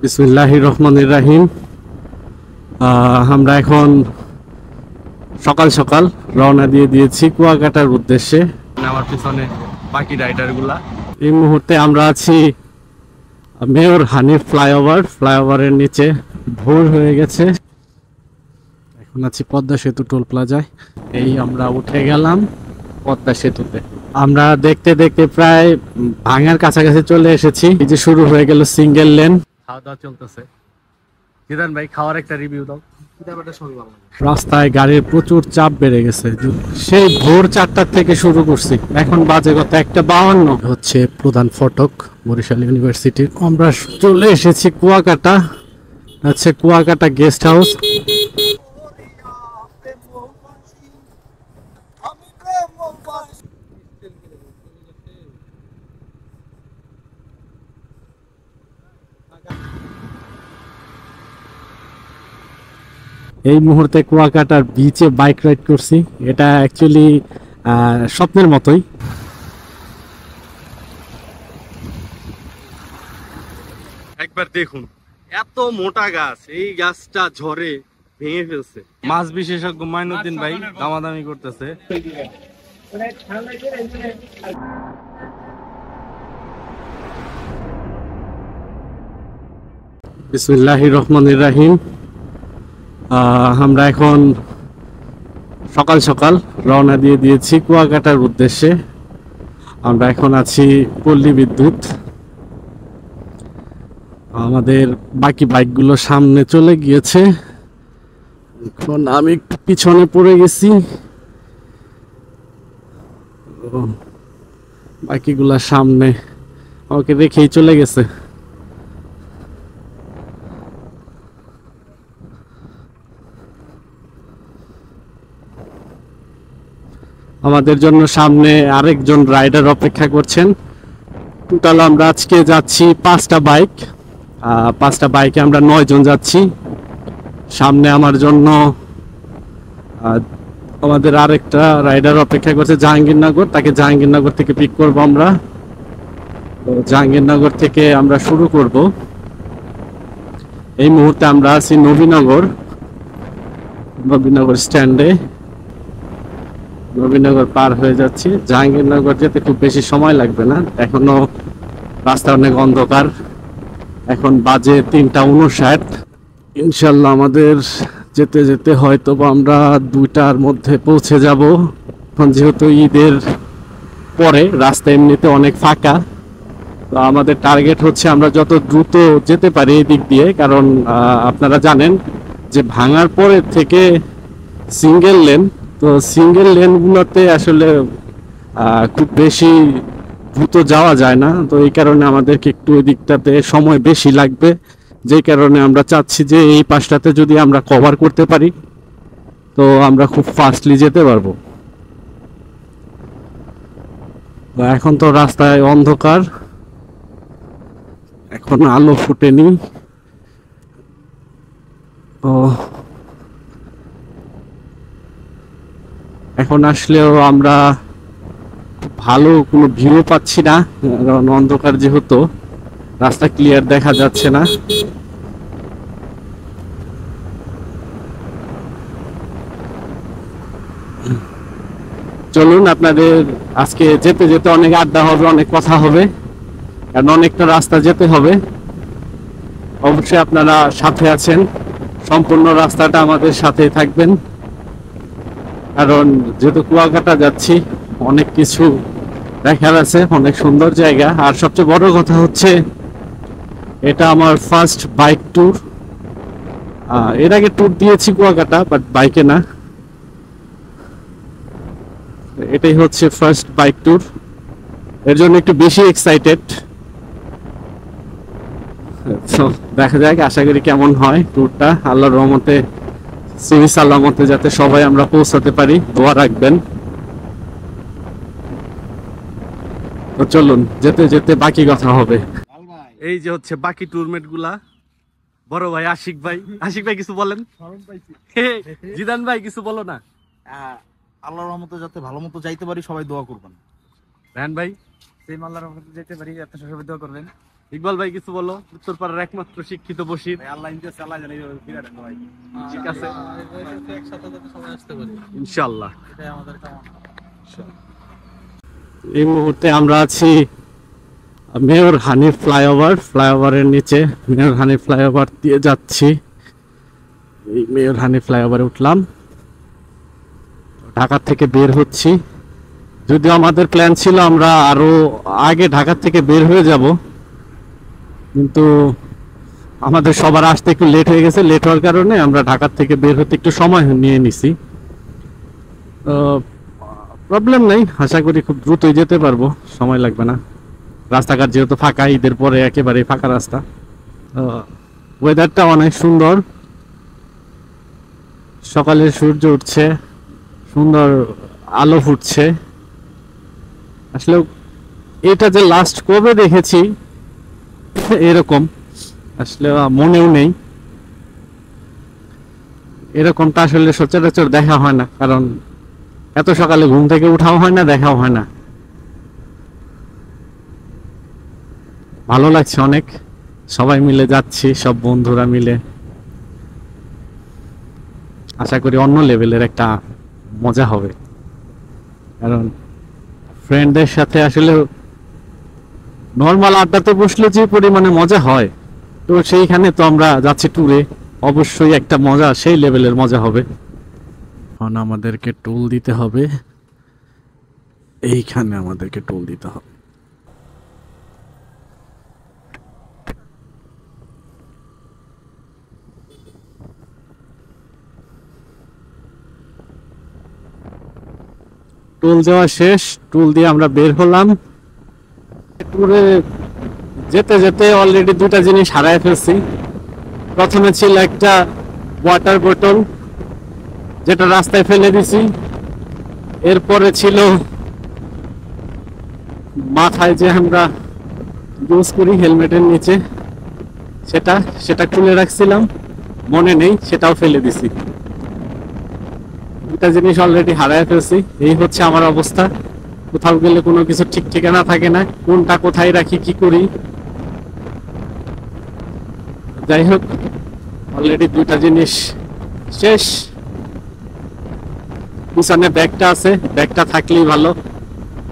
বিসমিল্লাহির রহমানির রাহিম। আমরা এখন সকাল সকাল রওনা দিয়ে দিয়েছি কুয়াকাটার উদ্দেশ্যে। আমার পিছনে বাকি রাইডারগুলা। এই মুহূর্তে আমরা আছি মেয়র হানিফ ফ্লাইওভারের নিচে। ভোর হয়ে গেছে, এখন আছি পদ্মা সেতু টোল প্লাজায়। এই আমরা উঠে গেলাম পদ্মা সেতুতে। আমরা দেখতে দেখতে প্রায় ভাঙার কাছাকাছি চলে এসেছি। এই যে শুরু হয়ে গেল সিঙ্গেল লেন। খাওয়া দাওয়া চলতেছে। জিদান ভাই, খাওয়ার একটা রিভিউ দাও। রাস্তায় গাড়ির প্রচুর চাপ বেড়ে গেছে। সেই ভোর 4টা থেকে শুরু করছি, এখন বাজে কত 1:52 হচ্ছে প্রধান ফটক বরিশাল ইউনিভার্সিটির। আমরা চলে এসেছি কুয়াকাটা। আচ্ছা, কুয়াকাটা গেস্ট হাউস। এই মুহূর্তে কুয়াকাটার বিচে বাইক রাইড করছি। এটা অ্যাকচুয়ালি স্বপ্নের মতোই। একবার দেখুন, এত মোটা গাছ, এই গাছটা ঝড়ে ভেঙে ফেলছে। মাছ বিশেষজ্ঞ মাইনুদ্দিন ভাই দামাদামি করতেছে। বিসমিল্লাহির রহমানির রাহিম। আমরা এখন সকাল সকাল রওনা দিয়ে দিয়েছি কুয়াকাটার উদ্দেশ্যে। আমরা এখন আছি পল্লী বিদ্যুৎ। আমাদের বাকি বাইকগুলো সামনে চলে গিয়েছে, এখন আমি একটু পিছনে পড়ে গেছি। বাকিগুলা সামনে আমাকে রেখেই চলে গেছে। আমাদের জন্য সামনে আরেকজন রাইডার অপেক্ষা করছেন। টোটাল আমরা আজকে যাচ্ছি 5টা বাইক। 5টা বাইকে আমরা 9 জন যাচ্ছি। সামনে আমার জন্য আমাদের আরেকটা রাইডার অপেক্ষা করছে জাহাঙ্গীরনগর। তাকে জাহাঙ্গীরনগর থেকে পিক করব আমরা। তো জাহাঙ্গীরনগর থেকে আমরা শুরু করব। এই মুহূর্তে আমরা আছি নবীনগর স্ট্যান্ডে। নবীনগর পার হয়ে যাচ্ছি। জাহাঙ্গীরনগর যেতে খুব বেশি সময় লাগবে না, এখনো রাস্তা অনেক অন্ধকার। এখন বাজে 3:59। ইনশাল্লাহ আমাদের যেতে যেতে হয়তো আমরা 2টার মধ্যে পৌঁছে যাব। এখন যেহেতু ঈদের পরে রাস্তা এমনিতে অনেক ফাঁকা, তো আমাদের টার্গেট হচ্ছে আমরা যত দ্রুত যেতে পারি এই দিক দিয়ে। কারণ আপনারা জানেন যে ভাঙার পরে থেকে সিঙ্গেল লেন, তো সিঙ্গেল লেনগুলোতে আসলে খুব বেশি দ্রুত যাওয়া যায় না। তো এই কারণে আমাদেরকে একটু ওই দিকটাতে সময় বেশি লাগবে, যেই কারণে আমরা চাচ্ছি যে এই পাশটাতে যদি আমরা কভার করতে পারি তো আমরা খুব ফাস্টলি যেতে পারবো। এখন তো রাস্তায় অন্ধকার, এখন আলো ফুটেনি। তো এখন আসলেও আমরা ভালো কোনো ভিউ পাচ্ছি না, কারণ অন্ধকার যেহেতু রাস্তা ক্লিয়ার দেখা যাচ্ছে না। চলুন, আপনাদের আজকে যেতে যেতে অনেক আড্ডা হবে, অনেক কথা হবে, কারণ অনেকটা রাস্তা যেতে হবে। অবশ্যই আপনারা সাথে আছেন, সম্পূর্ণ রাস্তাটা আমাদের সাথে থাকবেন। কারণ যেহেতু কুয়াকাটা যাচ্ছি, অনেক কিছু দেখার আছে, অনেক সুন্দর জায়গা। আর সবচেয়ে বড় কথা হচ্ছে এটা আমার ফার্স্ট বাইক ট্যুর। এর আগে ট্যুর দিয়েছি কুয়াকাটা, বাট বাইকে না। এটাই হচ্ছে ফার্স্ট বাইক ট্যুর, এর জন্য একটু বেশি এক্সাইটেড। দেখা যাক, আশা করি কেমন হয় ট্যুরটা। আল্লাহর রহমতে সহি সালামতে যাতে সবাই আমরা পৌঁছাতে পারি, দোয়া রাখবেন। তো চলুন, যেতে যেতে বাকি কথা হবে। এই যে হচ্ছে বাকি ট্যুরমেট গুলা। বড় ভাই আশিক ভাই, কিছু বলেন। জিদান ভাই কিছু বলো না। আল্লাহর রহমতে যাতে ভালো মতো যাইতে পারি, সবাই দোয়া করবেন। রায়হান ভাই, সেম আল্লাহর রহমতে যেতে পারি, আপনারা সবাই দোয়া করবেন। ইকবাল ভাই কিছু বলো, উত্তরপাড়ার একমাত্র শিক্ষিত বসির। আল্লাহ ইনশাআল্লাহ চালা জানি ফিরে দেন ভাই। ঠিক আছে, একসাথে যাতে সবাই আসতে পারি, ইনশাআল্লাহ। এটাই আমাদের কামনা। এই মুহূর্তে আমরা আছি মেয়র হানিফ ফ্লাইওভারের নিচে। মেয়র হানিফ ফ্লাইওভার দিয়ে যাচ্ছি। এই মেয়র হানিফ ফ্লাইওভারে উঠলাম, ঢাকা থেকে বের হচ্ছি। যদিও আমাদের প্ল্যান ছিল আমরা আরো আগে ঢাকা থেকে বের হয়ে যাব, কিন্তু আমাদের সবার আসতে একটু লেট হয়ে গেছে। লেট হওয়ার কারণে আমরা ঢাকা থেকে বের হতে একটু সময় নিয়ে নিছি। প্রবলেম নেই, আশা করি খুব দ্রুতই যেতে পারবো, সময় লাগবে না। রাস্তাঘাট যেহেতু ফাঁকা, ঈদের পরে একেবারে ফাঁকা রাস্তা। ওয়েদারটা অনেক সুন্দর, সকালে সূর্য উঠছে, সুন্দর আলো ফুটছে। আসলে এটা যে লাস্ট কবে দেখেছি এরকম আসলে মনেও নেই। এরকমটা আসলে সচরাচর দেখা হয় না, কারণ এত সকালে ঘুম থেকে উঠাও হয় না, দেখাও হয় না। ভালো লাগছে অনেক, সবাই মিলে যাচ্ছি, সব বন্ধুরা মিলে। আশা করি অন্য লেভেলের একটা মজা হবে, কারণ ফ্রেন্ডদের সাথে আসলে নর্মাল আড্ডাতে বসলে যে পরিমাণে মজা হয়, তো সেইখানে তো আমরা যাচ্ছি ট্যুরে, অবশ্যই একটা মজা, সেই লেভেলের মজা হবে। এখন আমাদেরকে টোল দিতে হবে, এইখানে আমাদেরকে টোল দিতে হবে। টোল দেওয়া শেষ, টোল দিয়ে আমরা বের হলাম। ট্যুরে যেতে যেতে অলরেডি দুটা জিনিস হারায় ফেলছি। প্রথমে ছিল একটা ওয়াটার বোতল, যেটা রাস্তায় ফেলে দিছি। এরপরে ছিল মাথায় যে আমরা ইউজ করি হেলমেটের নিচে, সেটা খুলে রাখছিলাম, মনে নেই, সেটাও ফেলে দিছি। দুটা জিনিস অলরেডি হারায় ফেলছি। এই হচ্ছে আমার অবস্থা। কোথাও গেলে কোনো কিছু ঠিক ঠিকানা থাকে না, কোনটা কোথায় রাখি, কি করি। যাই হোক, অলরেডি দুটা জিনিস শেষ। পিছনে ব্যাগটা আছে, ব্যাগটা থাকলেই ভালো,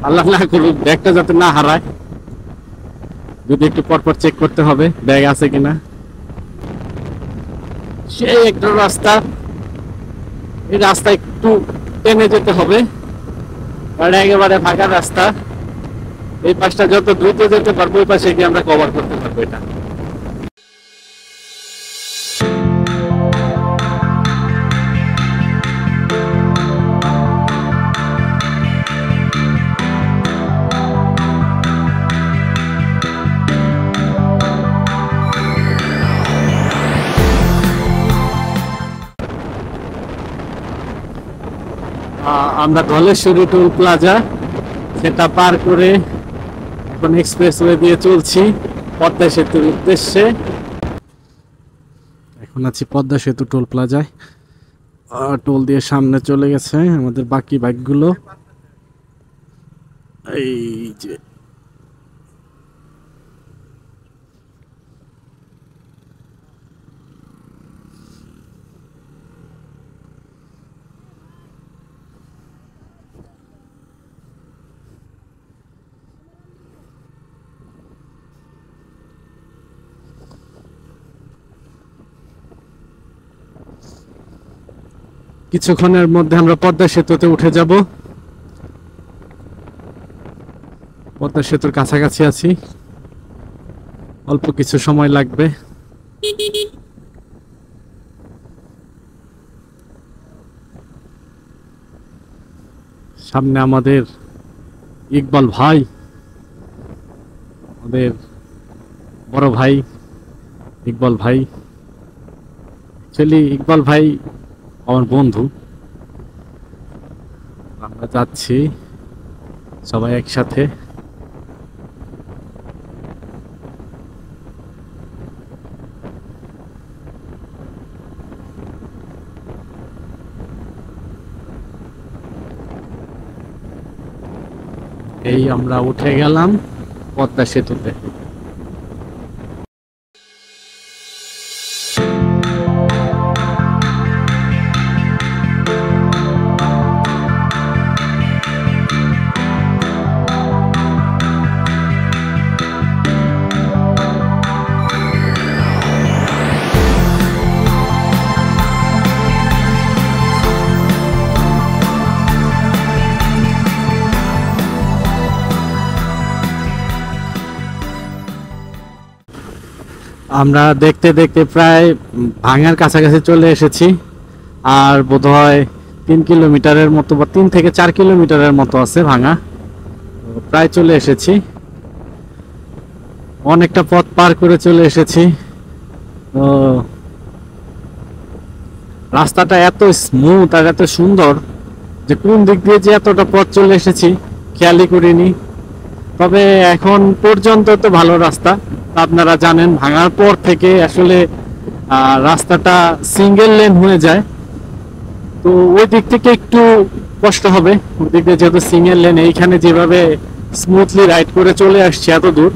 আল্লাহ না করুক ব্যাগটা যাতে না হারায়। যদি একটু পরপর চেক করতে হবে ব্যাগ আছে কিনা। সেই একটা রাস্তা, এই রাস্তা একটু টেনে যেতে হবে, কারণ একেবারে ফাঁকা রাস্তা। এই পাশটা যত দ্রুত যেতে পারবো, ওই পাশে গিয়ে আমরা কভার করতে পারবো এটা। আমরা ধলেশ্বরী টোল প্লাজা, সেটা পার করে এখন এক্সপ্রেসওয়ে দিয়ে চলছি পদ্মা সেতুর উদ্দেশ্যে। এখন আছি পদ্মা সেতু টোল প্লাজায়। টোল দিয়ে সামনে চলে গেছে আমাদের বাকি বাইকগুলো। এই যে কিছুক্ষণের মধ্যে আমরা পদ্মা সেতুতে উঠে যাব। পদ্মা সেতুর কাছাকাছি আছি, অল্প কিছু সময় লাগবে। সামনে আমাদের ইকবাল ভাই, আমাদের বড় ভাই ইকবাল ভাই। অ্যাকচুয়ালি ইকবাল ভাই আমার বন্ধু। আমরা যাচ্ছি সবাই একসাথে। এই আমরা উঠে গেলাম পদ্মা সেতুতে। আমরা দেখতে দেখতে প্রায় ভাঙার কাছাকাছি চলে এসেছি। আর বোধহয় 3 কিলোমিটারের মতো বা 3 থেকে 4 কিলোমিটারের মতো আছে ভাঙা। তো প্রায় চলে এসেছি, অনেকটা পথ পার করে চলে এসেছি। তো রাস্তাটা এত স্মুথ আর এত সুন্দর যে কোন দিক দিয়ে যে এতটা পথ চলে এসেছি খেয়ালই করিনি। তবে এখন পর্যন্ত তো ভালো রাস্তা। আপনারা জানেন ভাঙার পর থেকে আসলে রাস্তাটা সিঙ্গেল লেন হয়ে যায়, তো ওই দিক থেকে একটু কষ্ট হবে। ওই দিক দিয়ে যেহেতু সিঙ্গেল লেন, এইখানে যেভাবে স্মুথলি রাইড করে চলে আসছে এত দূর,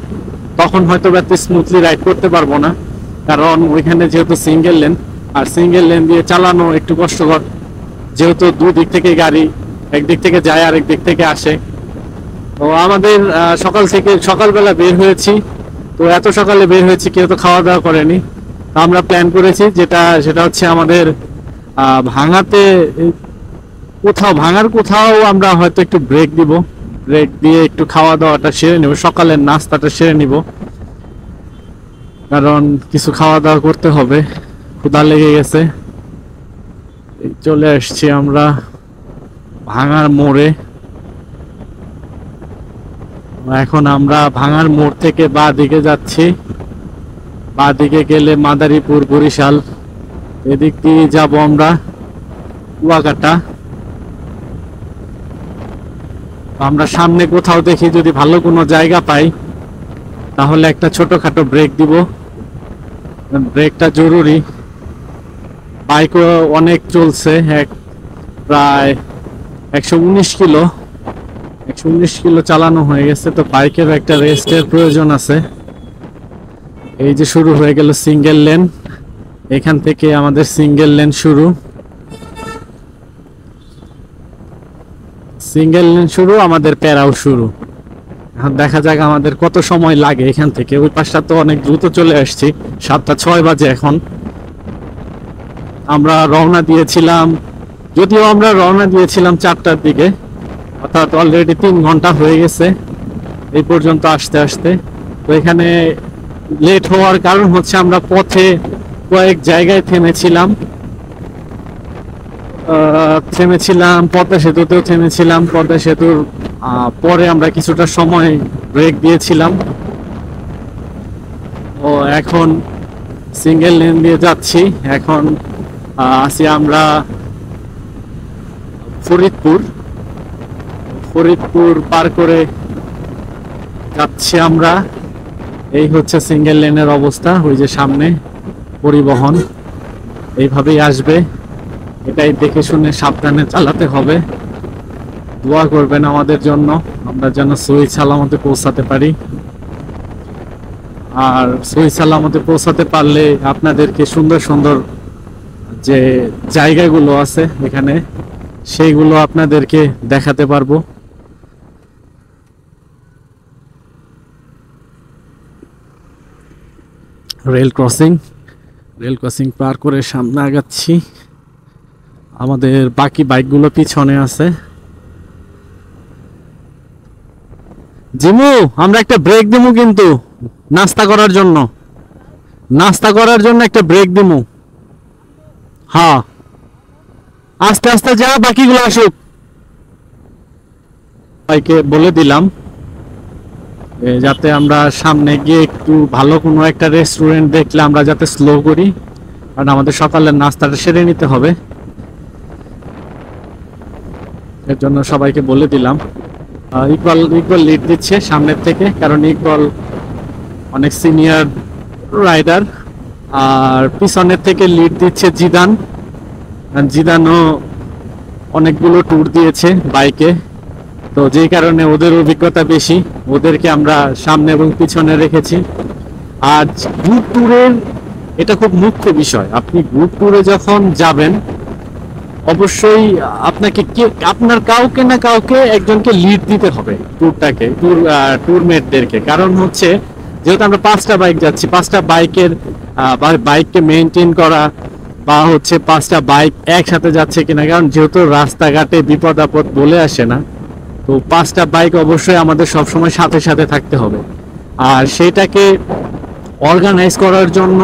তখন হয়তো এত স্মুথলি রাইড করতে পারবো না, কারণ ওইখানে যেহেতু সিঙ্গেল লেন, আর সিঙ্গেল লেন দিয়ে চালানো একটু কষ্টকর, যেহেতু দুই দিক থেকে গাড়ি একদিক থেকে যায় আর এক দিক থেকে আসে। তো আমাদের সকালবেলা বের হয়েছি, তো এত সকালে বের হয়েছি কেউ তো খাওয়া দাওয়া করেনি। তো আমরা প্ল্যান করেছি সেটা হচ্ছে আমাদের ভাঙাতে কোথাও আমরা হয়তো একটু ব্রেক দিয়ে একটু খাওয়া দাওয়াটা সেরে নেব, সকালের নাস্তাটা সেরে নিব, কারণ কিছু খাওয়া দাওয়া করতে হবে, ক্ষুধা লেগে গেছে। চলে আসছি আমরা ভাঙার মোড়ে। এখন আমরা ভাঙার মোড় থেকে বাঁ দিকে যাচ্ছি, বাঁ দিকে গেলে মাদারীপুর, বরিশাল, এদিক দিয়ে যাব আমরা কুয়াকাটা। আমরা সামনে কোথাও দেখি যদি ভালো কোনো জায়গা পাই তাহলে একটা ছোটখাটো ব্রেক দিব, ব্রেকটা জরুরি। বাইকও অনেক চলছে, প্রায় 119 কিলো চালানো হয়ে গেছে, তো বাইকের একটা রেস্টের প্রয়োজন আছে। এই যে শুরু হয়ে গেল সিঙ্গেল লেন, এখান থেকে আমাদের সিঙ্গেল লেন শুরু, আমাদের প্যারাও শুরু। এখন দেখা যাক আমাদের কত সময় লাগে এখান থেকে। ওই পাশটা তো অনেক দ্রুত চলে আসছি, 7:06 বাজে এখন। আমরা রওনা দিয়েছিলাম 4টার দিকে, অর্থাৎ অলরেডি 3 ঘন্টা হয়ে গেছে এই পর্যন্ত আসতে আসতে। তো এখানে লেট হওয়ার কারণ হচ্ছে আমরা পথে কয়েক জায়গায় থেমেছিলাম, পদ্মা সেতুতেও থেমেছিলাম। পদ্মা সেতুর পরে আমরা কিছুটা সময় ব্রেক দিয়েছিলাম। ও এখন সিঙ্গেল লেন দিয়ে যাচ্ছি। এখন আছি আমরা ফরিদপুর পার করে যাচ্ছি আমরা। এই হচ্ছে সিঙ্গেল লেনের অবস্থা। ওই যে সামনে পরিবহন এইভাবেই আসবে, এটাই দেখে শুনে সাবধানে চালাতে হবে। দোয়া করবেন আমাদের জন্য, আমরা যেন সহি সালামতে পৌঁছাতে পারি। আর সহি সালামতে পৌঁছাতে পারলে আপনাদেরকে সুন্দর সুন্দর যে জায়গাগুলো আছে এখানে, সেইগুলো আপনাদেরকে দেখাতে পারবো। রেল ক্রসিং পার করে সামনে আগাচ্ছি। আমাদের বাকি বাইকগুলো পিছনে আছে। জিমু, আমরা একটা ব্রেক দিমু, কিন্তু নাস্তা করার জন্য একটা ব্রেক দিমু। হ্যাঁ, আস্তে আস্তে যা, বাকিগুলো আসুক। ভাইকে বলে দিলাম যাতে আমরা সামনে গিয়ে একটু ভালো কোনো একটা রেস্টুরেন্ট দেখলে আমরা যাতে স্লো করি, কারণ আমাদের সকালের নাস্তাটা সেরে নিতে হবে। এর জন্য সবাইকে বলে দিলাম। ইকবাল লিড দিচ্ছে সামনের থেকে, কারণ ইকবাল অনেক সিনিয়র রাইডার। আর পিছনের থেকে লিড দিচ্ছে জিদানও অনেকগুলো ট্যুর দিয়েছে বাইকে, তো যেই কারণে ওদের অভিজ্ঞতা বেশি, ওদেরকে আমরা সামনে এবং পিছনে রেখেছি। আর গ্রুপ ট্যুরের এটা খুব মুখ্য বিষয়। আপনি গ্রুপ ট্যুরে যখন যাবেন অবশ্যই আপনার কাউকে না কাউকে একজনকে লিড দিতে হবে ট্যুরমেটদেরকে। কারণ হচ্ছে যেহেতু আমরা 5টা বাইক যাচ্ছি, 5টা বাইককে মেনটেন করা, বা হচ্ছে 5টা বাইক একসাথে যাচ্ছে কিনা, কারণ যেহেতু রাস্তাঘাটে বিপদ আপদ বলে আসে না, তো 5টা বাইক অবশ্যই আমাদের সবসময় সাথে সাথে থাকতে হবে। আর সেটাকে অর্গানাইজ করার জন্য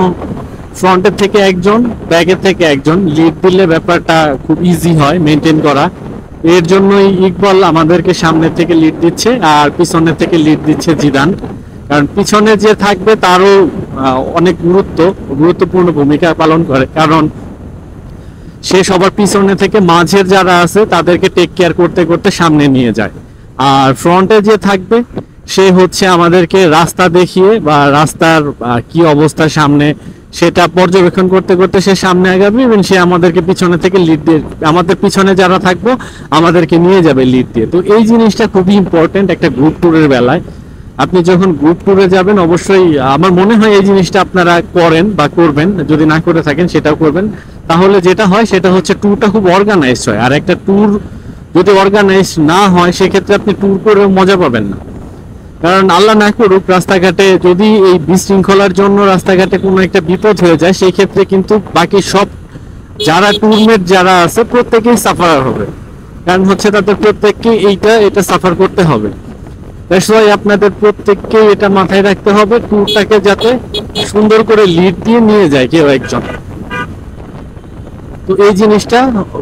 ফ্রন্টের থেকে একজন, ব্যাকের থেকে একজন লিড দিলে ব্যাপারটা খুব ইজি হয় মেনটেন করা। এর জন্যই ইকবাল আমাদেরকে সামনের থেকে লিড দিচ্ছে আর পিছনের থেকে লিড দিচ্ছে জিদান। কারণ পিছনে যে থাকবে তারও অনেক গুরুত্বপূর্ণ ভূমিকা পালন করে, কারণ সে সবার পিছনে থেকে মাঝের যারা আছে তাদেরকে টেক কেয়ার করতে করতে সামনে নিয়ে যায়। আর ফ্রন্টে যে থাকবে সে হচ্ছে আমাদেরকে রাস্তা দেখিয়ে বা রাস্তার কি অবস্থা সামনে সেটা পর্যবেক্ষণ করতে করতে সে সামনে আগাবে এবং সে আমাদেরকে পিছনে থেকে লিড দিয়ে, আমাদের পিছনে যারা থাকবো আমাদেরকে নিয়ে যাবে লিড দিয়ে। তো এই জিনিসটা খুবই ইম্পর্টেন্ট একটা গ্রুপ ট্যুরের বেলায়। আপনি যখন গ্রুপ ট্যুরে যাবেন অবশ্যই আমার মনে হয় এই জিনিসটা আপনারা করেন বা করবেন, যদি না করে থাকেন সেটাও করবেন। তাহলে যেটা হয় সেটা হচ্ছে ট্যুরটা খুব অর্গানাইজড হয়। আর একটা ট্যুর যদি অর্গানাইজ না হয় সেক্ষেত্রে আপনি ট্যুর করে মজা পাবেন না। কারণ আল্লাহ না করুক রাস্তাঘাটে যদি এই বিশৃঙ্খলার জন্য রাস্তাঘাটে কোনো একটা বিপদ হয়ে যায় সেই ক্ষেত্রে কিন্তু বাকি সব যারা ট্যুরমেট যারা আছে প্রত্যেকেই সাফার হবে, কারণ হচ্ছে তাদের প্রত্যেককে এটা সাফার করতে হবে। তাই আপনাদের প্রত্যেককে এটা মাথায় রাখতে হবে ট্যুরটাকে যাতে সুন্দর করে লিড দিয়ে নিয়ে যায় কেউ একজন। তো এই জিনিসটা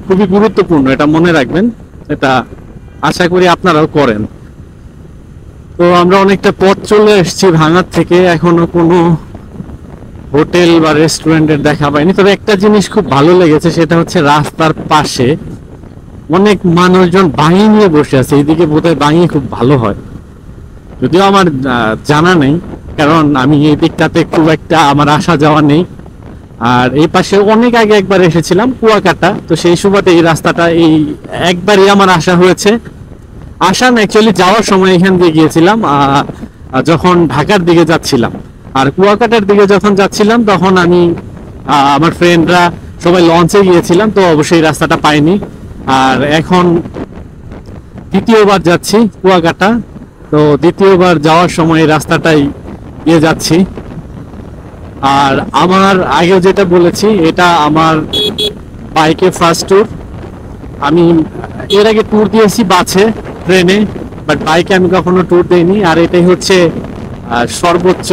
খুবই গুরুত্বপূর্ণ, এটা মনে রাখবেন, এটা আশা করি আপনারাও করেন। তো আমরা অনেকটা পথ চলে এসেছি ভাঙার থেকে, এখনো কোনো হোটেল বা রেস্টুরেন্টের দেখা পাইনি। তবে একটা জিনিস খুব ভালো লেগেছে, সেটা হচ্ছে রাস্তার পাশে অনেক মানুষজন বাঙি নিয়ে বসে আছে। এইদিকে বোধহয় বাঙি খুব ভালো হয়, যদিও আমার জানা নেই, কারণ আমি এই দিকটাতে খুব একটা আমার আসা যাওয়া নেই। আর এই পাশে অনেক আগে একবার এসেছিলাম কুয়াকাটা, তো সেই সুবাদে এই রাস্তাটা এই একবারই আমার আসা হয়েছে। আসা না, অ্যাকচুয়ালি যাওয়ার সময় এখান দিয়ে গিয়েছিলাম যখন ঢাকার দিকে যাচ্ছিলাম। আর কুয়াকাটার দিকে যখন যাচ্ছিলাম তখন আমি আমার ফ্রেন্ডরা সবাই লঞ্চে গিয়েছিলাম, তো অবশ্যই রাস্তাটা পাইনি। আর এখন দ্বিতীয়বার যাচ্ছি কুয়াকাটা, তো দ্বিতীয়বার যাওয়ার সময় এই রাস্তাটাই দিয়ে যাচ্ছি। আর আমার আগে যেটা বলেছি এটা আমার বাইকে ফার্স্ট ট্যুর। আমি এর আগে ট্যুর দিয়েছি বাসে, ট্রেনে, বাট বাইকে আমি কখনো ট্যুর দিইনি। আর এটাই হচ্ছে সর্বোচ্চ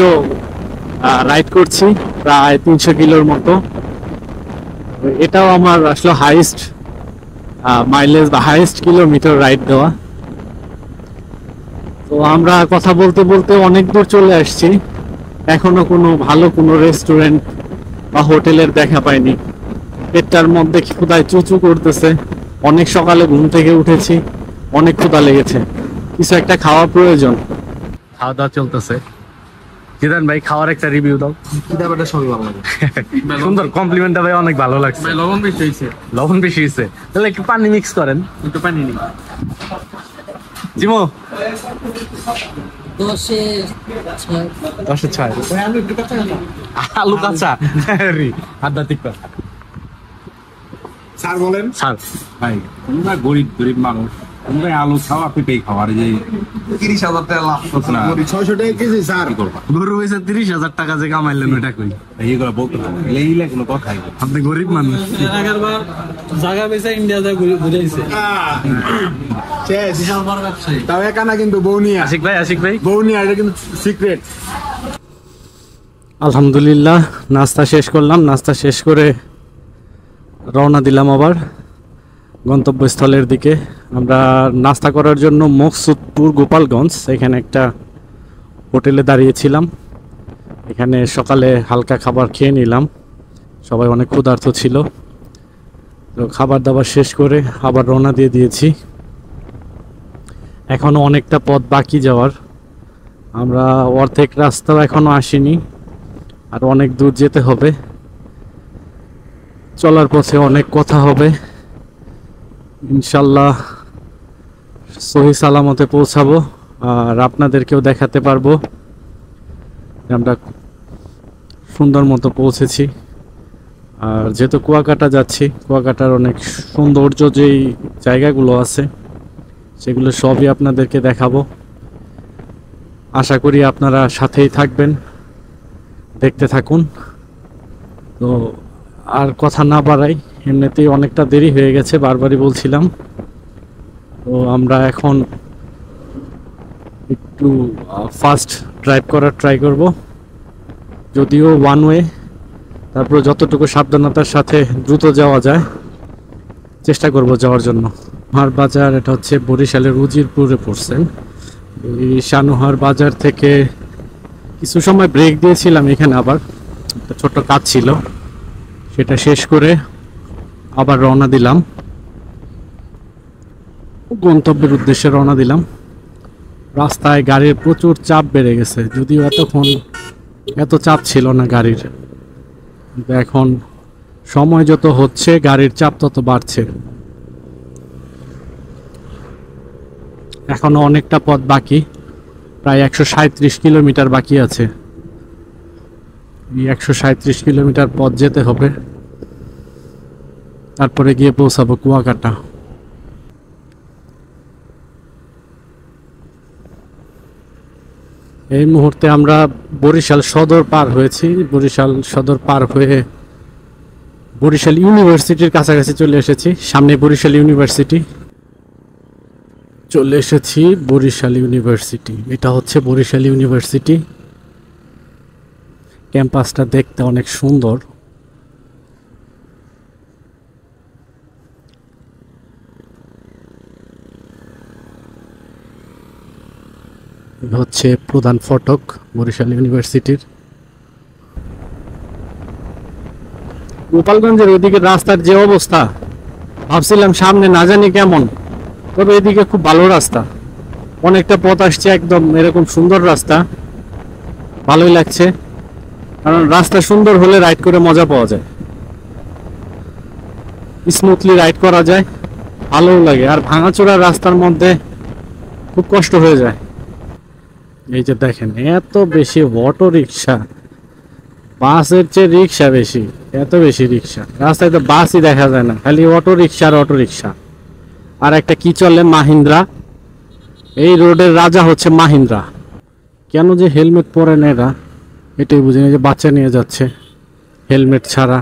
রাইড করছি, প্রায় 300 কিলোর মতো। এটাও আমার আসলে হাইস্ট মাইলেজ বা হাইস্ট কিলোমিটার রাইড দেওয়া। তো আমরা কথা বলতে বলতে অনেক দূর চলে আসছি, এখনো ভালো কোনো রেস্টুরেন্ট বা হোটেলের দেখা পাইনি। পেটটার মধ্যে ক্ষুধায় চুচু করতেছে, অনেক সকালে ঘুম থেকে উঠেছি, অনেক ক্ষুধা লেগেছে, কিছু একটা খাওয়া প্রয়োজন। খাওয়া দাওয়া চলতেছে। জিদান ভাই খাওয়ার একটা রিভিউ দাও। ব্যাপারটা সবই ভালো লাগে। সুন্দর কমপ্লিমেন্টটা ভাই অনেক ভালো লাগছে। ভাই লবণ বেশি হয়েছে। লবণ বেশি হয়েছে, তাহলে একটু পানি মিক্স করেন। একটু পানি নিই। জিমো 10-6 আমি একটু কথা আলু কাঁচা আধ্যাত্মিক কথা। স্যার বলেন। স্যার ভাই তোমরা গরিব মানুষ, তোমরা আলু খাওয়া পেঁপে খাওয়ার যে 30,000 টাকা লাভ করছে না। 600 টাকা কেজি স্যার কি করবা? গরু হয়েছে 30,000 টাকা যে কামাইলেন ওইটা কই? এইগুলো বলতে হবে, এইগুলা কোনো কথাই না। আপনি গরিব মানুষ। আগেরবার জায়গা বেচে ইন্ডিয়া যায় ঘুরেছে। শেষ বিশাল বড় ব্যবসায়ী। তাও একানা কিন্তু বৌনিয়া আশিক ভাই বৌনিয়া, এটা কিন্তু সিক্রেট। আলহামদুলিল্লাহ নাস্তা শেষ করলাম, নাস্তা শেষ করে রওনা দিলাম আবার গন্তব্যস্থলের দিকে। আমরা নাস্তা করার জন্য মকসুদপুর গোপালগঞ্জ এখানে একটা হোটেলে দাঁড়িয়েছিলাম। এখানে সকালে হালকা খাবার খেয়ে নিলাম, সবাই অনেক ক্ষুধার্ত ছিল। তো খাবার দাবার শেষ করে আবার রওনা দিয়ে দিয়েছি। এখনও অনেকটা পথ বাকি যাওয়ার, আমরা অর্ধেক রাস্তাও এখনও আসিনি, আর অনেক দূর যেতে হবে। চলার পথে অনেক কথা হবে, ইনশাল্লাহ সহি সালামতে পৌঁছাবো আর আপনাদেরকেও দেখাতে পারবো যে আমরা সুন্দর মতো পৌঁছেছি। আর যেহেতু কুয়াকাটা যাচ্ছি, কুয়াকাটার অনেক সৌন্দর্য যেই জায়গাগুলো আছে সেগুলো সবই আপনাদেরকে দেখাবো। আশা করি আপনারা সাথেই থাকবেন, দেখতে থাকুন। তো আর কথা না বাড়াই, এমনিতেই অনেকটা দেরি হয়ে গেছে, বারবারই বলছিলাম। তো আমরা এখন একটু ফাস্ট ড্রাইভ করার ট্রাই করব। যদিও ওয়ান ওয়ে, তারপরে যতটুকু সাবধানতার সাথে দ্রুত যাওয়া যায় চেষ্টা করব যাওয়ার জন্য। শানোহার বাজার, এটা হচ্ছে বরিশালের উজিরপুরে পড়ছেন। এই শানোহার বাজার থেকে কিছু সময় ব্রেক দিয়েছিলাম, এখানে আবার একটা ছোট্ট কাজ ছিল, সেটা শেষ করে আবার রওনা দিলাম, গন্তব্যের উদ্দেশ্যে রওনা দিলাম। রাস্তায় গাড়ির প্রচুর চাপ বেড়ে গেছে, যদিও এতক্ষণ এত চাপ ছিল না গাড়ির, কিন্তু এখন সময় যত হচ্ছে গাড়ির চাপ তত বাড়ছে। এখনো অনেকটা পথ বাকি, প্রায় 137 কিলোমিটার বাকি আছে। এই 137 কিলোমিটার পথ যেতে হবে, তারপরে গিয়ে পৌঁছাবো কুয়াকাটা। এই মুহূর্তে আমরা বরিশাল সদর পার হয়েছি। বরিশাল সদর পার হয়ে বরিশাল ইউনিভার্সিটির কাছাকাছি চলে এসেছি। সামনে বরিশাল ইউনিভার্সিটি, চলে এসেছি বরিশাল ইউনিভার্সিটি। এটা হচ্ছে বরিশাল ইউনিভার্সিটি। ক্যাম্পাসটা দেখতে অনেক সুন্দর। হচ্ছে প্রধান ফটক বরিশাল ইউনিভার্সিটির। গোপালগঞ্জের ওইদিকে রাস্তার যে অবস্থা, ভাবছিলাম সামনে না জানি কেমন, তবে এদিকে খুব ভালো রাস্তা, অনেকটা পথ আসছে, একদম এরকম সুন্দর রাস্তা, ভালোই লাগছে। কারণ রাস্তা সুন্দর হলে রাইড করে মজা পাওয়া যায়, স্মুথলি রাইড করা যায়, ভালোও লাগে। আর ভাঙাচোরা রাস্তার মধ্যে খুব কষ্ট হয়ে যায়। এই যে দেখেন, এত বেশি অটো রিক্সা, বাসের চেয়ে রিক্সা বেশি, এত বেশি রিক্সা। রাস্তায় তো বাসই দেখা যায় না, খালি অটো রিক্সা আর অটো রিক্সা। আর একটা কি চলে, মাহিন্দ্রা। এই রোডের রাজা হচ্ছে মাহিন্দ্রা। কেন যে হেলমেট পরে না এরা, এটাই বুঝি না। যে বাচ্চা নিয়ে যাচ্ছে হেলমেট ছাড়া,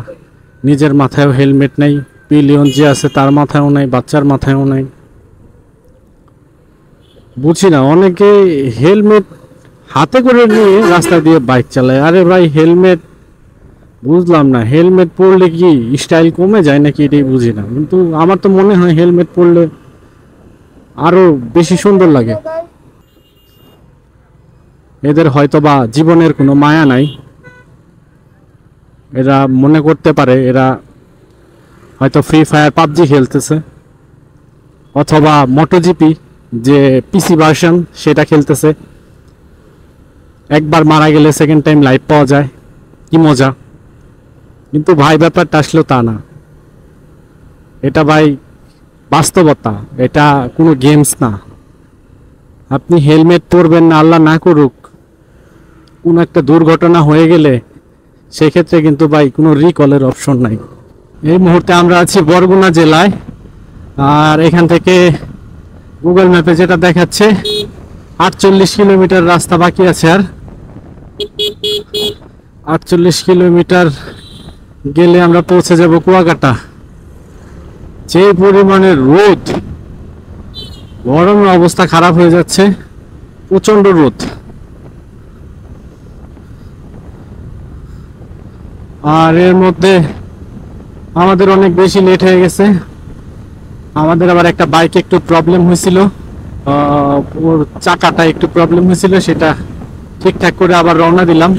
নিজের মাথায়ও হেলমেট নেই, পিলিয়ন যে আছে তার মাথায়ও নাই, বাচ্চার মাথায়ও নাই। বুঝি না, অনেকে হেলমেট হাতে করে নিয়ে রাস্তা দিয়ে বাইক চালায়। আরে ভাই, হেলমেট বুঝলাম না, হেলমেট পরলে কি স্টাইল কমে যায় নাকি, এটাই বুঝি না। কিন্তু আমার তো মনে হয় হেলমেট পরলে আরো বেশি সুন্দর লাগে। এদের হয়তো বা জীবনের কোনো মায়া নাই, এরা মনে করতে পারে এরা হয়তো ফ্রি ফায়ার পাবজি খেলতেছে, অথবা মোটোজিপি যে পিসি ভার্সন সেটা খেলতেছে। একবার মারা গেলে সেকেন্ড টাইম লাইফ পাওয়া যায়, কি মজা। কিন্তু ভাই ব্যাপারটা আসলে তা না, এটা ভাই বাস্তবতা, এটা কোনো গেমস না। আপনি হেলমেট পরবেন না, আল্লাহ না করুক কোনো একটা দুর্ঘটনা হয়ে গেলে সেক্ষেত্রে কিন্তু ভাই কোনো রিকলের অপশন নাই। এই মুহূর্তে আমরা আছি বরগুনা জেলায়, আর এখান থেকে গুগল ম্যাপে যেটা দেখাচ্ছে 48 কিলোমিটার রাস্তা বাকি আছে। আর 48 কিলোমিটার গেলে আমরা পৌঁছে যাব কুয়াকাটা। যে পরিমাণে রোদ, গরমের অবস্থা খারাপ হয়ে যাচ্ছে, প্রচন্ড রোদ। আর এর মধ্যে আমাদের অনেক বেশি লেট হয়ে গেছে। আমাদের আবার একটা বাইকে একটু প্রবলেম হয়েছিল, ওর চাকাটা একটু প্রবলেম হয়েছিল, সেটা ঠিকঠাক করে আবার রওনা দিলাম।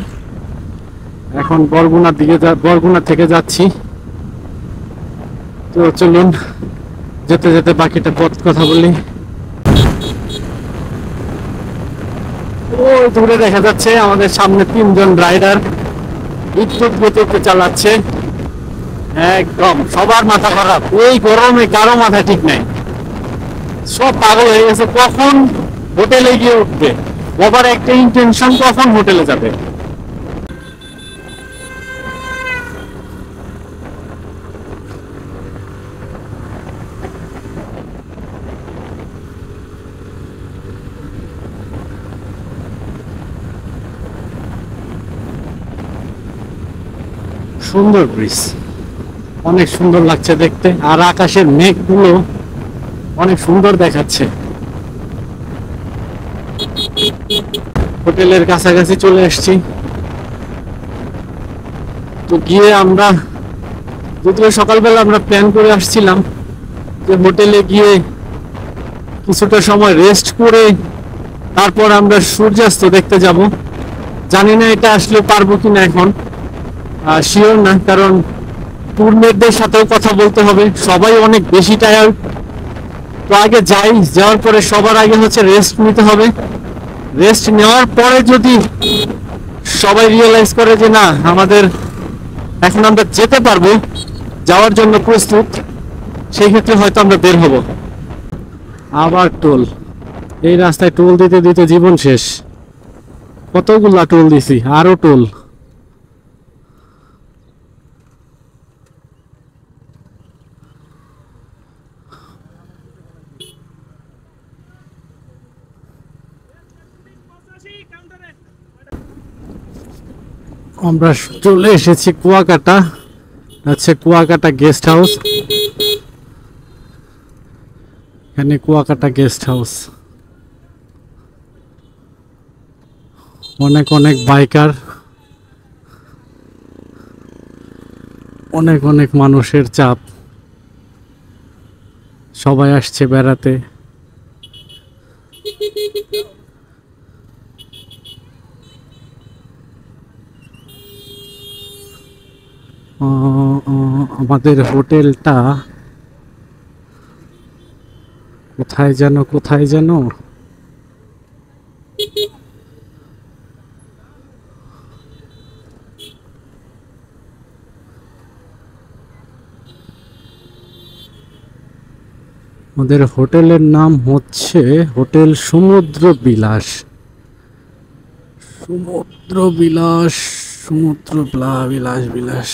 এখন বরগুনার দিকে বরগুনা থেকে যাচ্ছি। তো চলুন যেতে যেতে বাকিটা পথ কথা বলি। ওই দূরে দেখা যাচ্ছে আমাদের সামনে 3 জন রাইডার বিদ্যুৎ গতিতে চালাচ্ছে। একদম সবার মাথা খারাপ, এই গরমে কারো মাথা ঠিক নাই, সব পাগল হয়ে গেছে কখন হোটেলে গিয়ে উঠবে। আবার একটা ইন্টেনশন, কখন হোটেলে যাবে। সুন্দর ব্রিজ, অনেক সুন্দর লাগছে দেখতে। আর আকাশের মেঘগুলো অনেক সুন্দর দেখাচ্ছে। হোটেলের কাছাকাছি চলে আসছি। তো গিয়ে আমরা যদিও সকালবেলা আমরা প্ল্যান করে আসছিলাম যে হোটেলে গিয়ে কিছুটা সময় রেস্ট করে তারপর আমরা সূর্যাস্ত দেখতে যাব। জানি না এটা আসলে পারবো কিনা, এখন শিওর না, কারণ ট্যুরমেটদের সাথেও কথা বলতে হবে, সবাই অনেক বেশি টায়ার্ড। তো আগে যাওয়ার পরে সবার আগে হচ্ছে রেস্ট নিতে হবে। রেস্ট নেওয়ার পরে যদি সবাই রিয়েলাইজ করে যে না আমাদের এখন আমরা যেতে পারবো, যাওয়ার জন্য প্রস্তুত, সেই ক্ষেত্রে হয়তো আমরা বের হব। আবার টোল, এই রাস্তায় টোল দিতে দিতে জীবন শেষ। কতগুলা টোল দিছি, আরো টোল। আমরা চলে এসেছি কুয়াকাটা, আচ্ছা কুয়াকাটা গেস্ট হাউস। এখানে কুয়াকাটা গেস্ট হাউস, অনেক অনেক বাইকার, অনেক অনেক মানুষের চাপ, সবাই আসছে বেড়াতে। আমাদের হোটেলটা কোথায় যেন আমাদের হোটেলের নাম হচ্ছে হোটেল সমুদ্র বিলাস। বিলাস।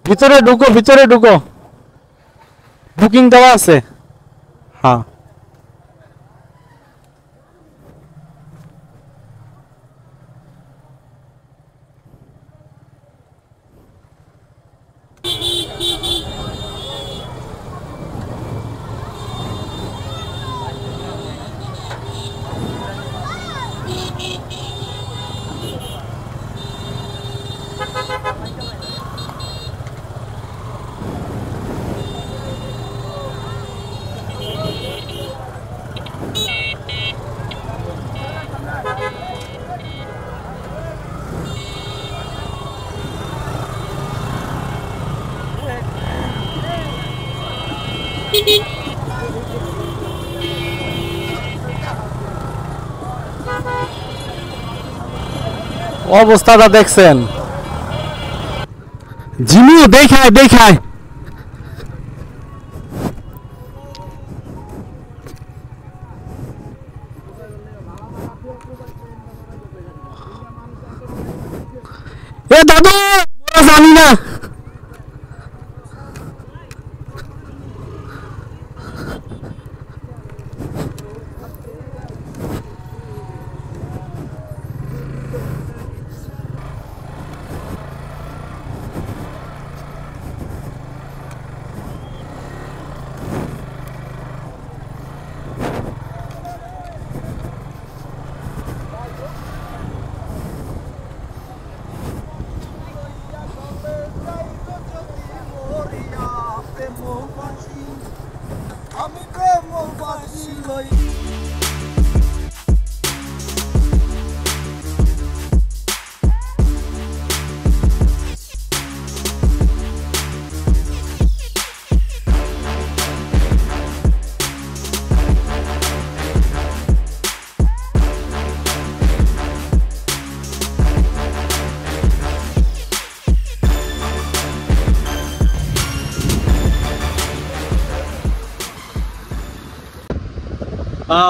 ভিতরে ঢুকো, বুকিং দেওয়া আছে। হ্যাঁ, অবস্থাটা দেখছেন? জিমু দেখায় এ দাদু জানি না।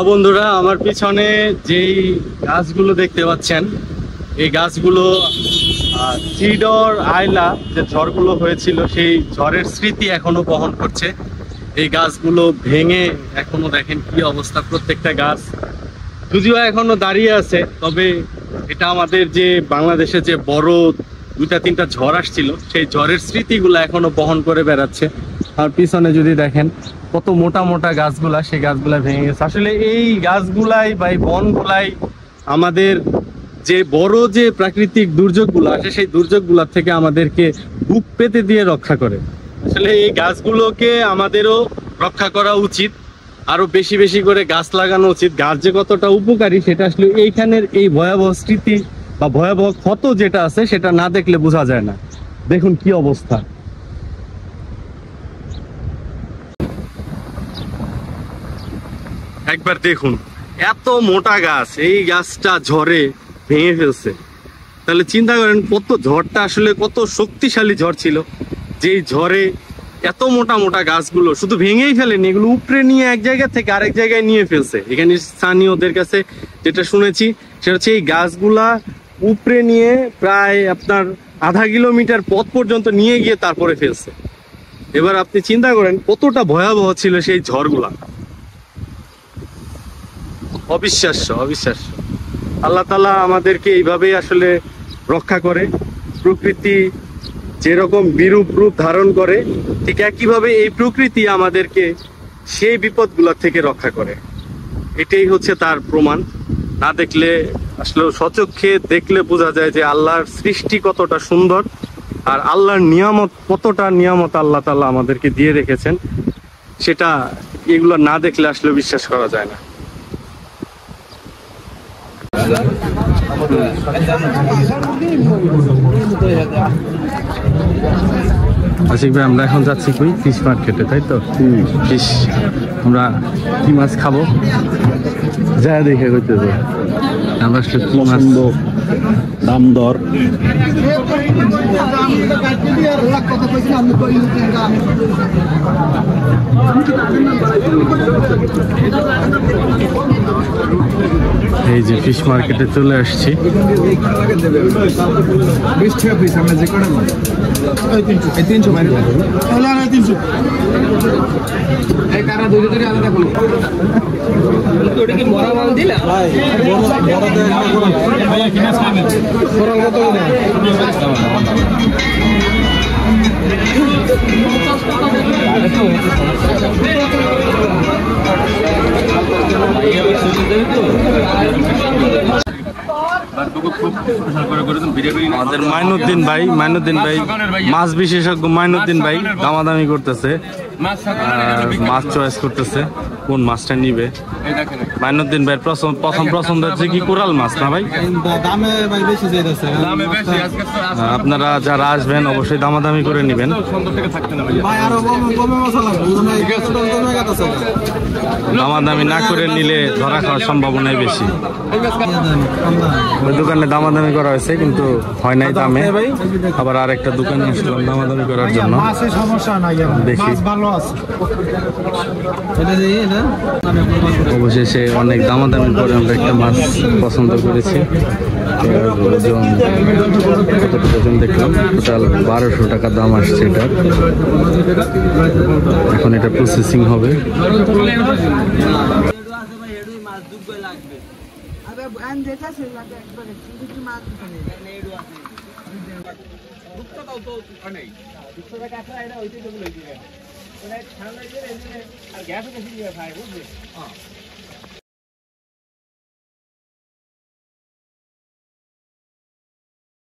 বন্ধুরা, আমার পিছনে যেই গাছগুলো দেখতে পাচ্ছেন, এই গাছগুলো সিডর আইলা যে ঝড়গুলো হয়েছিল সেই ঝড়ের স্মৃতি এখনো বহন করছে। এই গাছগুলো ভেঙে এখনো দেখেন কি অবস্থা, প্রত্যেকটা গাছ যদিও এখনো দাঁড়িয়ে আছে, তবে এটা আমাদের যে বাংলাদেশে যে বড় দুইটা তিনটা ঝড় আসছিল, সেই ঝড়ের স্মৃতিগুলা এখনো বহন করে বেড়াচ্ছে। আর পিছনে যদি দেখেন কত মোটা মোটা গাছগুলা, সেই গাছগুলা ভেঙে গেছে। আসলে এই গাছগুলাই বা এই বনগুলাই আমাদের যে বড় যে প্রাকৃতিক দুর্যোগগুলো আসে, সেই দুর্যোগগুলা থেকে আমাদেরকে বুক পেতে দিয়ে রক্ষা করে। আসলে এই গাছগুলোকে আমাদেরও রক্ষা করা উচিত, আরো বেশি বেশি করে গাছ লাগানো উচিত। গাছ যে কতটা উপকারী সেটা আসলে এইখানের এই ভয়াবহ স্মৃতি বা ভয়াবহ ক্ষত যেটা আছে সেটা না দেখলে বোঝা যায় না। দেখুন কি অবস্থা। একবার দেখুন, এত মোটা গাছ, এই গাছটা ঝড়ে ভেঙে ফেলছে। তাহলে চিন্তা করেন কত ঝড়টা আসলে কত শক্তিশালী ঝড় ছিল, যেই ঝড়ে এত মোটা মোটা গাছগুলো শুধু ভেঙেই ফেলেনি, এগুলো উপরে নিয়ে এক জায়গা থেকে আরেক জায়গায় নিয়ে ফেলছে। এখানে স্থানীয়দের কাছে যেটা শুনেছি সেটা হচ্ছে এই গাছগুলা উপরে নিয়ে প্রায় আপনার আধা কিলোমিটার পথ পর্যন্ত নিয়ে গিয়ে তারপরে ফেলছে। এবার আপনি চিন্তা করেন কতটা ভয়াবহ ছিল সেই ঝড়গুলা। অবিশ্বাস্য, অবিশ্বাস্য। আল্লাহ তাআলা আমাদেরকে এইভাবেই আসলে রক্ষা করে। প্রকৃতি যেরকম বিরূপ রূপ ধারণ করে, ঠিক একইভাবে এই প্রকৃতি আমাদেরকে সেই বিপদগুলো থেকে রক্ষা করে। এটাই হচ্ছে তার প্রমাণ। না দেখলে আসলে সচক্ষে দেখলে বোঝা যায় যে আল্লাহর সৃষ্টি কতটা সুন্দর, আর আল্লাহর নিয়ামত কতটা নিয়ামত আল্লাহ তাআলা আমাদেরকে দিয়ে রেখেছেন, সেটা এগুলো না দেখলে আসলে বিশ্বাস করা যায় না। আশিক ভাই, আমরা এখন যাচ্ছি কই? ফিশ মার্কেটে, তাই তো? ফিশ, আমরা কি মাছ খাবো যা দেখে করতেছে। আমরা আসলে কি মাছ, দাম দর এই যে ফিশ মার্কেটে চলে আসছি। আমাদের মাইনুদ্দিন ভাই মাছ বিশেষজ্ঞ মাইনুদ্দিন ভাই দামাদামি করতেছে, মাছ চয়েস করতেছে কোন মাছটা নিবে। মাইনুদ্দিন ভাই প্রথম পছন্দ হচ্ছে কি কোরাল মাছ, না ভাই? আপনারা যারা আসবেন অবশ্যই দামাদামি করে নিবেন। দামাদামি না করে নিলে ধরা খাওয়ার সম্ভাবনাই বেশি। ওই দোকানে দামাদামি করা হয়েছে কিন্তু হয় নাই দামে, আবার আরেকটা দোকানে আসলাম দামাদামি করার জন্য। দেখি অবশেষে অনেক দামাদামি করে আমরা একটা মাছ পছন্দ করেছি। ওজন দেখলাম টোটাল 1200 টাকা দাম আসছে এটার। এখন এটা প্রসেসিং হবে। গ্যাস